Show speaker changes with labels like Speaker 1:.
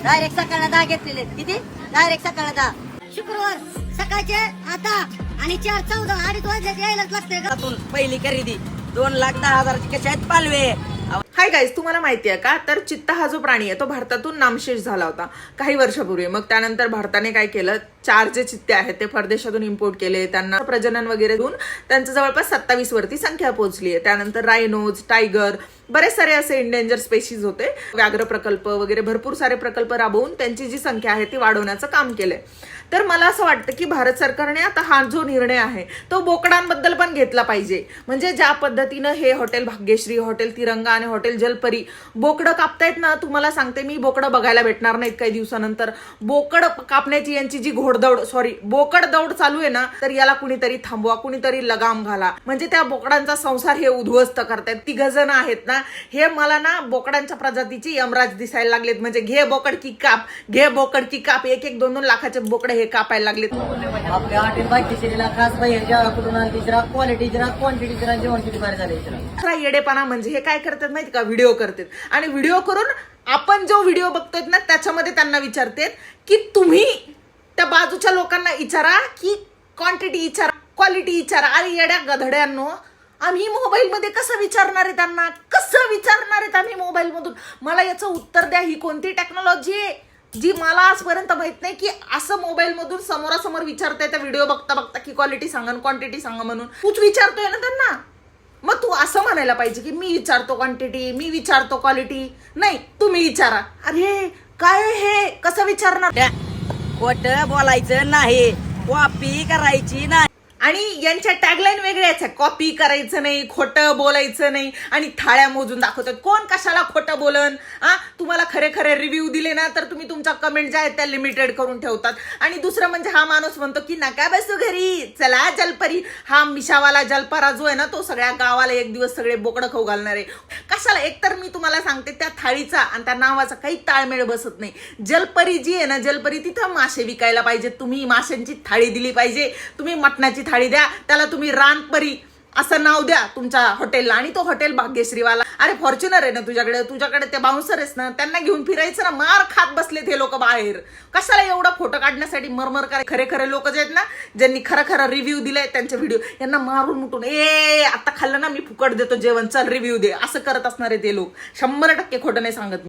Speaker 1: Direct सकाळला 10 घेतलेले. किती? डायरेक्ट सकाळला 10. शुक्रवार सकाळचे 10 आणि 4:14 2:30 वाजले यायलाच लागतंय का.
Speaker 2: पहिली खरेदी 2,10,000ची कशा आहेत पालवे.
Speaker 3: हाय गाईज, तुम्हाला माहिती आहे का, तर चित्ता हा जो प्राणी आहे तो भारतातून नामशेष झाला होता काही वर्षापूर्वी. मग त्यानंतर भारताने काय केलं, 4 जे चित्ते आहेत ते परदेशातून इम्पोर्ट केले, त्यांना प्रजनन वगैरे देऊन त्यांचं जवळपास 27 वरती संख्या पोहोचली आहे. त्यानंतर रायनोज, टायगर, बरेच सारे असे इंडेंजर स्पेशीज होते. व्याघ्र प्रकल्प वगैरे भरपूर सारे प्रकल्प राबवून त्यांची जी संख्या आहे ती वाढवण्याचं काम केलंय. तर मला असं वाटतं की भारत सरकारने आता हा जो निर्णय आहे तो बोकडांबद्दल पण घेतला पाहिजे. म्हणजे ज्या पद्धतीनं हे हॉटेल भाग्यश्री, हॉटेल तिरंगा आणि हॉटेल जलपरी बोकडं कापतायत ना, तुम्हाला सांगते मी, बोकडं बघायला भेटणार नाहीत काही दिवसानंतर. बोकड कापण्याची यांची जी बोकड दौड चालू आहे ना, तर याला कुणीतरी थांबवा, कुणीतरी लगाम घाला. म्हणजे त्या बोकडांचा संसार हे उद्ध्वस्त करतायत. 3 जण आहेत ना, हे मला ना बोकडांच्या प्रजातीची यमराज दिसायला लागलेत. म्हणजे घे बोकड की काप, घे बोकड की काप. 1-1, 2-2 लाखाचे बोकडे हे कापायला लागलेत.
Speaker 2: आपल्या हॉटेल भाग्यश्रीला खास बाहेर जेव्हा कुठून आणली जरा क्वालिटी जरा क्वांटिटी जरा जेवण किती बाहेर झाले.
Speaker 3: येडेपणा म्हणजे हे काय करतात माहिती का, व्हिडिओ करतात आणि व्हिडिओ करून आपण जो व्हिडिओ बघतोय ना त्याच्यामध्ये त्यांना विचारतात की तुम्ही त्या बाजूच्या लोकांना विचारा की क्वांटिटी विचारा, क्वालिटी विचारा. अरे येड्या गधड्यांनो, आम्ही मोबाईल मध्ये कसं विचारणार आहे त्यांना, कसं विचारणार आहेत आम्ही मोबाईल मधून. मला याचं उत्तर द्या. ही कोणती टेक्नॉलॉजी आहे जी मला आजपर्यंत माहित नाही की असं मोबाईल मधून समोरासमोर विचारताय त्या व्हिडिओ बघता बघता की क्वालिटी सांगा, क्वांटिटी सांगा म्हणून. तूच विचारतोय ना त्यांना, मग तू असं म्हणायला पाहिजे की मी विचारतो क्वांटिटी, मी विचारतो क्वालिटी. नाही, तुम्ही विचारा. अरे काय हे कसं विचारणार.
Speaker 2: खोटं बोलायचं नाही, कॉपी करायची नाही.
Speaker 3: आणि यांच्या टॅगलाईन वेगळ्याच आहे. कॉपी करायचं नाही, खोटं बोलायचं नाही आणि थाळ्या मोजून दाखवतात. कोण कशाला खोटं बोलन. तुम्हाला खरे खरे रिव्ह्यू दिले ना तर तुम्ही तुमच्या कमेंट ज्या आहेत त्या लिमिटेड करून ठेवतात. आणि दुसरं म्हणजे हा माणूस म्हणतो की नका बसू घरी, चला जलपरी. हा मिशावाला जलपरा जो आहे ना तो सगळ्या गावाला एक दिवस सगळे बोकडं खाऊ घालणार आहे. कशाला. एकतर मी तुम्हाला सांगते त्या थाळीचा आणि त्या नावाचा काही ताळमेळ बसत नाही. जलपरी जी आहे ना, जलपरी, तिथं मासे विकायला पाहिजे. तुम्ही माशांची थाळी दिली पाहिजे. तुम्ही मटणाची थाळी द्या, त्याला तुम्ही रानपरी असं नाव द्या तुमच्या हॉटेलला. आणि तो हॉटेल भाग्यश्रीवाला. अरे फॉर्च्युनर आहे ना तुझ्याकडे ते बाउन्सर आहेस ना, त्यांना घेऊन फिरायचं ना. मार खात बसलेत हे लोक बाहेर. कशाला एवढा फोटो काढण्यासाठी मरमर कराय. खरे खरे लोक जे आहेत ना, ज्यांनी खरं रिव्ह्यू दिलाय त्यांचे व्हिडिओ, यांना मारून मुटून आता खाल्लं ना मी फुकट देतो जेवण, चल रिव्ह्यू दे, असं करत असणारे ते लोक. 100% खोटं नाही सांगत.